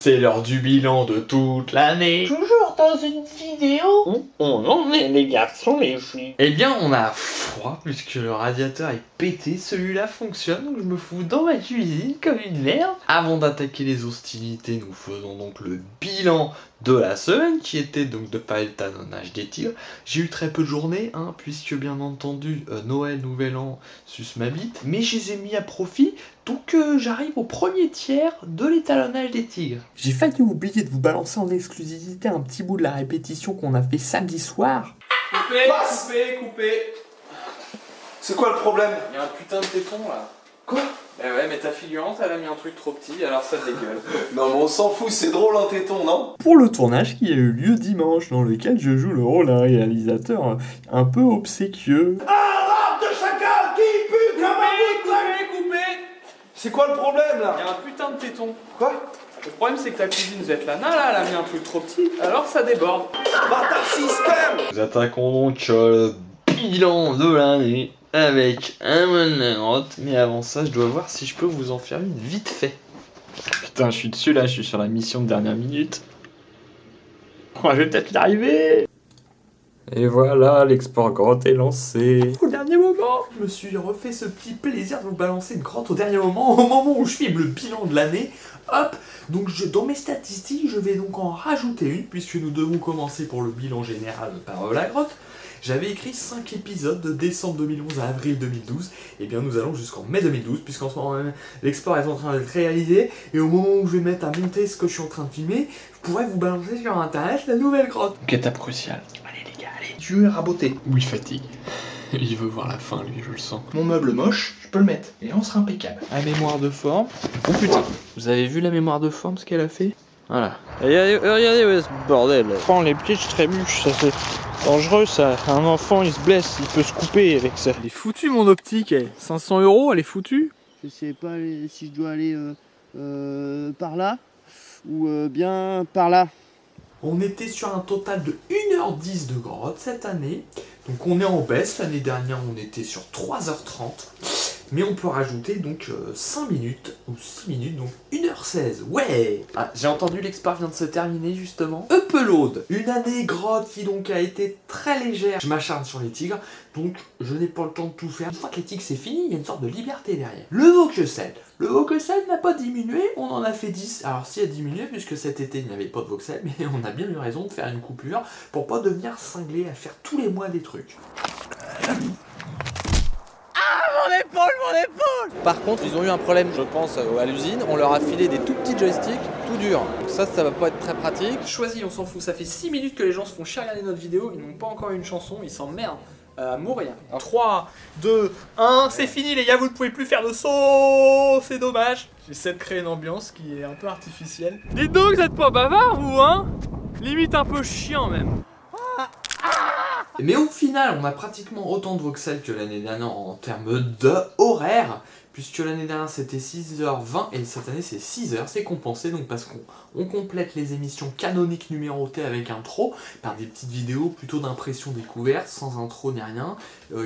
C'est l'heure du bilan de toute l'année. Toujours dans une vidéo. Où on en est les garçons, les filles? Eh bien on a froid puisque le radiateur est pété, celui-là fonctionne donc je me fous dans ma cuisine comme une merde. Avant d'attaquer les hostilités, nous faisons donc le bilan de la semaine qui était donc de pas le talonnage des tigres. J'ai eu très peu de journées puisque bien entendu Noël, Nouvel An sus ma bite, mais je les ai mis à profit donc j'arrive au premier tiers de l'étalonnage des tigres. J'ai failli oublier de vous balancer en exclusivité un petit bout de la répétition qu'on a fait samedi soir. Coupé. C'est quoi le problème? Il y a un putain de téton là. Quoi? Bah ouais, mais ta figurante elle a mis un truc trop petit, alors ça dégueule. Non mais on s'en fout, c'est drôle un téton, non? Pour le tournage qui a eu lieu dimanche, dans lequel je joue le rôle d'un réalisateur un peu obséquieux. Un de chacal qui pue comme un Coupé. C'est quoi le problème là? Il y a un putain de téton. Quoi? Le problème c'est que ta cuisine Svetlana là, elle a mis un truc trop petit, alors ça déborde. Bâtard système! Nous attaquons donc le bilan de l'année avec un mode de grotte, mais avant ça je dois voir si je peux vous en faire une vite fait. Putain, je suis dessus là, je suis sur la mission de dernière minute. Oh, je vais peut-être y arriver. Et voilà, l'export grotte est lancé. Au dernier moment, je me suis refait ce petit plaisir de vous balancer une grotte au dernier moment, au moment où je filme le bilan de l'année. Hop, donc dans mes statistiques, je vais donc en rajouter une, puisque nous devons commencer pour le bilan général par la grotte. J'avais écrit 5 épisodes de décembre 2011 à avril 2012, et bien nous allons jusqu'en mai 2012, puisqu'en ce moment même, l'export est en train d'être réalisé, et au moment où je vais mettre à monter ce que je suis en train de filmer, je pourrais vous balancer sur internet la nouvelle grotte. Donc étape cruciale. Allez les gars, allez. Tu veux raboter? Oui, fatigue. Il veut voir la fin, lui, je le sens. Mon meuble moche, je peux le mettre, et là on sera impeccable. La mémoire de forme. Oh putain. Vous avez vu la mémoire de forme, ce qu'elle a fait? Voilà. Regardez ouais, ce bordel. Prends les pieds, je trébuche, ça fait dangereux ça. Un enfant il se blesse, il peut se couper avec ça. Elle est foutue mon optique, 500 €, elle est foutue. Je sais pas si je dois aller par là ou bien par là. On était sur un total de 1h10 de grotte cette année. Donc on est en baisse. L'année dernière on était sur 3h30. Mais on peut rajouter donc 5 minutes ou 6 minutes, donc 1h16. Ouais. Ah, j'ai entendu l'expert vient de se terminer justement. Upload. Une année grotte qui donc a été très légère. Je m'acharne sur les tigres, donc je n'ai pas le temps de tout faire. Une fois que les tigres c'est fini, il y a une sorte de liberté derrière. Le voxel. Le voxel n'a pas diminué, on en a fait 10. Alors si a diminué, puisque cet été il n'y avait pas de voxel, mais on a bien eu raison de faire une coupure pour pas devenir cinglé à faire tous les mois des trucs. Mon épaule. Par contre, ils ont eu un problème, je pense, à l'usine. On leur a filé des tout petits joysticks, tout durs. Donc ça va pas être très pratique. Choisis, on s'en fout. Ça fait 6 minutes que les gens se font chier à regarder notre vidéo. Ils n'ont pas encore eu une chanson, ils s'emmerdent à mourir. 3, 2, 1, c'est fini les gars, vous ne pouvez plus faire de saut. C'est dommage. J'essaie de créer une ambiance qui est un peu artificielle. Dites donc, vous êtes pas bavard, vous, hein? Limite un peu chiant même. Mais au final, on a pratiquement autant de voxels que l'année dernière en termes d'horaire, puisque l'année dernière c'était 6h20 et cette année c'est 6h, c'est compensé donc parce qu'on complète les émissions canoniques numérotées avec intro par des petites vidéos plutôt d'impression découverte, sans intro ni rien,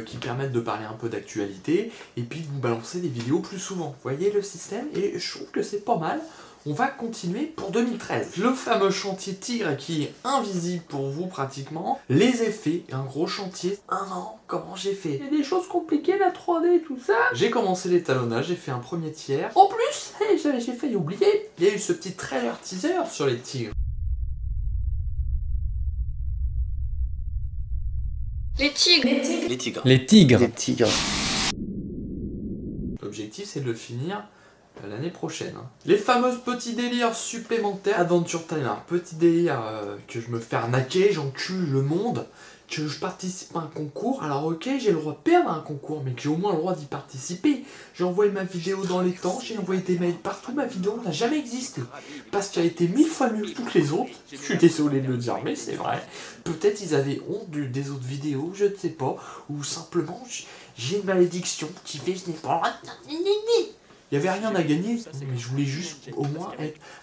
qui permettent de parler un peu d'actualité et puis de vous balancer des vidéos plus souvent. Vous voyez le système et je trouve que c'est pas mal. On va continuer pour 2013. Le fameux chantier tigre qui est invisible pour vous pratiquement. Les effets, un gros chantier. Un an, comment j'ai fait? Il y a des choses compliquées, la 3D, tout ça. J'ai commencé l'étalonnage, j'ai fait un premier tiers. En plus, j'ai failli oublier, il y a eu ce petit trailer teaser sur les tigres. Les tigres. Les tigres. Les tigres. Les tigres. L'objectif c'est de le finir l'année prochaine. Les fameux petits délires supplémentaires. Adventure Time, un petit délire que je me fais arnaquer, j'encule le monde, que je participe à un concours. Alors ok, j'ai le droit de perdre un concours, mais que j'ai au moins le droit d'y participer. J'ai envoyé ma vidéo dans les temps, j'ai envoyé des mails partout, ma vidéo n'a jamais existé. Parce qu'elle a été 1000 fois mieux que toutes les autres. Je suis désolé de le dire, mais c'est vrai. Peut-être ils avaient honte des autres vidéos, je ne sais pas. Ou simplement, j'ai une malédiction qui fait que je n'ai pas le droit de... Il n'y avait rien à gagner, mais je voulais juste au moins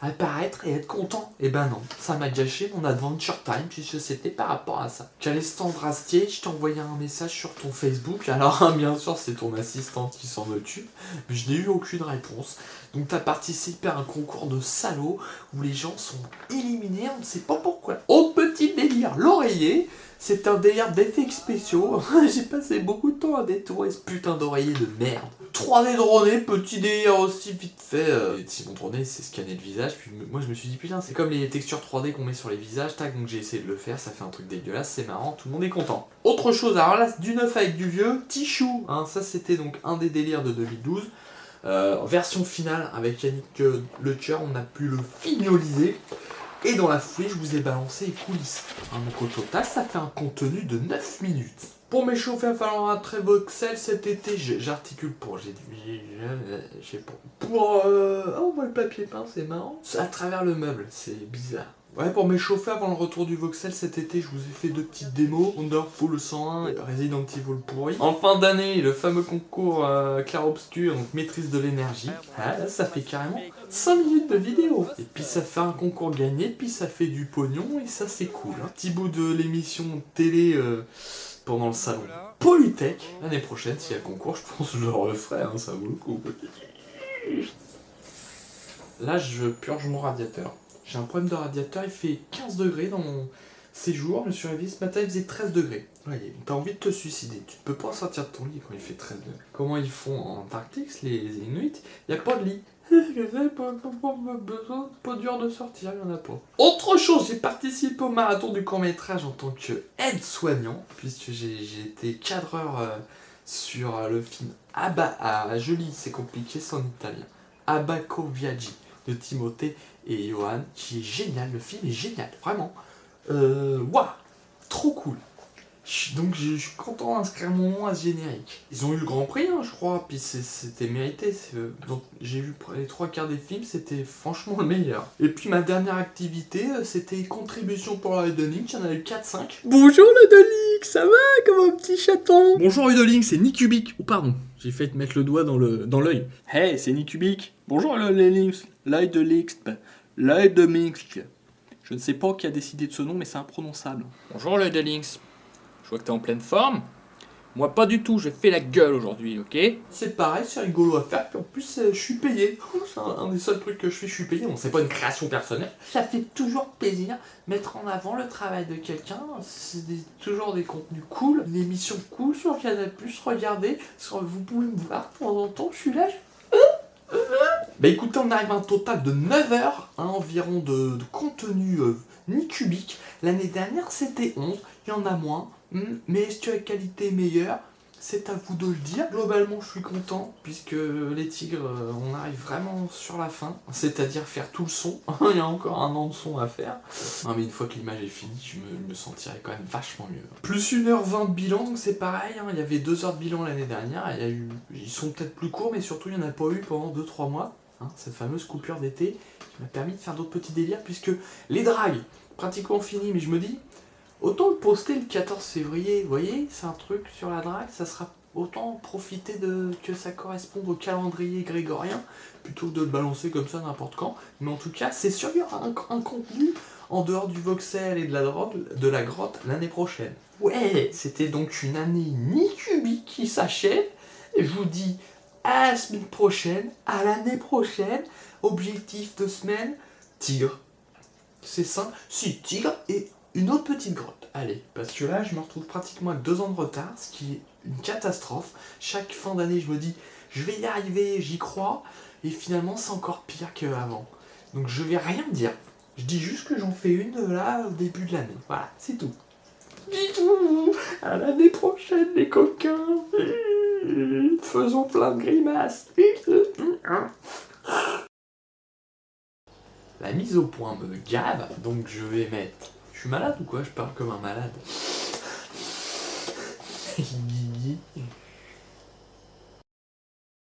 apparaître et être content. Et ben non, ça m'a gâché mon Adventure Time, puisque c'était par rapport à ça. J'allais Astier, je t'ai envoyé un message sur ton Facebook, alors bien sûr c'est ton assistante qui s'en occupe, mais je n'ai eu aucune réponse. Donc t'as participé à un concours de salauds où les gens sont éliminés, on ne sait pas pourquoi. Autre petit délire, l'oreiller. C'est un délire d'effets spéciaux. J'ai passé beaucoup de temps à détourer ce putain d'oreiller de merde. 3D droné, petit délire aussi vite fait. Simon Droné, c'est scanner le visage. Puis moi je me suis dit putain, c'est comme les textures 3D qu'on met sur les visages. Tac, donc j'ai essayé de le faire. Ça fait un truc dégueulasse, c'est marrant, tout le monde est content. Autre chose, alors là, du neuf avec du vieux. Tichou, hein, ça c'était donc un des délires de 2012. Version finale avec Yannick Leclerc, on a pu le fignoliser. Et dans la foulée, je vous ai balancé les coulisses. Donc au total, ça fait un contenu de 9 minutes. Pour m'échauffer, il va falloir un très voxel cet été. J'articule pour... Pour... on voit le papier peint, c'est marrant. À travers le meuble, c'est bizarre. Ouais, pour m'échauffer avant le retour du voxel cet été, je vous ai fait 2 petites démos. Wonderful 101 et Resident Evil pourri. En fin d'année, le fameux concours clair-obscur, donc maîtrise de l'énergie. Ah là, ça fait carrément 5 minutes de vidéo. Et puis ça fait un concours gagné, puis ça fait du pognon, et ça c'est cool. Hein. Petit bout de l'émission télé pendant le salon Polytech. L'année prochaine, s'il y a concours, je pense que je le referai, hein, ça vaut le coup. Là, je purge mon radiateur. J'ai un problème de radiateur, il fait 15 degrés dans mon séjour. Je me suis réveillé ce matin, il faisait 13 degrés. Ouais, t'as envie de te suicider. Tu peux pas sortir de ton lit quand il fait 13 degrés. Comment ils font en Antarctique, les Inuits? Il n'y a pas de lit. Je sais pas besoin, pas dur de sortir, il n'y en a pas. Autre chose, j'ai participé au marathon du court-métrage en tant qu'aide-soignant, puisque j'ai été cadreur sur le film Joli, c'est compliqué, c'est en italien. Abaco Viaggi de Timothée et Johan, qui est génial, le film est génial, vraiment. Waouh, trop cool. Donc je suis content d'inscrire mon nom à ce générique. Ils ont eu le grand prix, hein, je crois, puis c'était mérité. Donc j'ai vu les 3 quarts des films, c'était franchement le meilleur. Et puis ma dernière activité, c'était contribution pour la Udolink, j'en ai eu 4-5. Bonjour Udolink, ça va comme un petit chaton? Bonjour Udolink, c'est Nicubic. Oh pardon, j'ai fait te mettre le doigt dans l'œil. Hey, c'est Nicubic. Bonjour Udolink, l'Udolink. Je ne sais pas qui a décidé de ce nom, mais c'est imprononçable. Bonjour Udolink. Je vois que t'es en pleine forme. Moi pas du tout, j'ai fait la gueule aujourd'hui, ok? C'est pareil, c'est rigolo à faire, puis en plus je suis payé. C'est un des seuls trucs que je fais, je suis payé. Bon, c'est pas une création personnelle. Ça fait toujours plaisir mettre en avant le travail de quelqu'un. C'est toujours des contenus cool, une émission cool sur Canal+, regardez. Vous pouvez me voir de temps en temps, je suis là. Bah écoutez, on arrive à un total de 9 heures environ de contenu Nicubic. L'année dernière c'était 11, il y en a moins, mais est-ce que la qualité est meilleure? C'est à vous de le dire. Globalement je suis content, puisque les tigres, on arrive vraiment sur la fin, c'est-à-dire faire tout le son. Il y a encore un an de son à faire. Non mais une fois que l'image est finie, je me sentirai quand même vachement mieux. Plus 1h20 de bilan, donc c'est pareil, hein, il y avait 2 heures de bilan l'année dernière, ils sont peut-être plus courts, mais surtout il n'y en a pas eu pendant 2-3 mois. Hein, cette fameuse coupure d'été qui m'a permis de faire d'autres petits délires, puisque les dragues, pratiquement fini, mais je me dis, autant le poster le 14 février, vous voyez, c'est un truc sur la drague, ça sera autant profiter que ça corresponde au calendrier grégorien, plutôt que de le balancer comme ça n'importe quand, mais en tout cas, c'est sûr qu'il y aura un contenu en dehors du voxel et de la grotte l'année prochaine. Ouais, c'était donc une année Nicubic qui s'achève, et je vous dis à la semaine prochaine, à l'année prochaine. Objectif de semaine, tigre. C'est simple. Si, tigre et une autre petite grotte. Allez, parce que là, je me retrouve pratiquement avec 2 ans de retard, ce qui est une catastrophe. Chaque fin d'année, je me dis, je vais y arriver, j'y crois. Et finalement, c'est encore pire qu'avant. Donc, je vais rien dire. Je dis juste que j'en fais une là au début de l'année. Voilà, c'est tout. Bisous. À l'année prochaine, les coquins. Faisons plein de grimaces. La mise au point me gave, donc je vais mettre... Je suis malade ou quoi? Je parle comme un malade.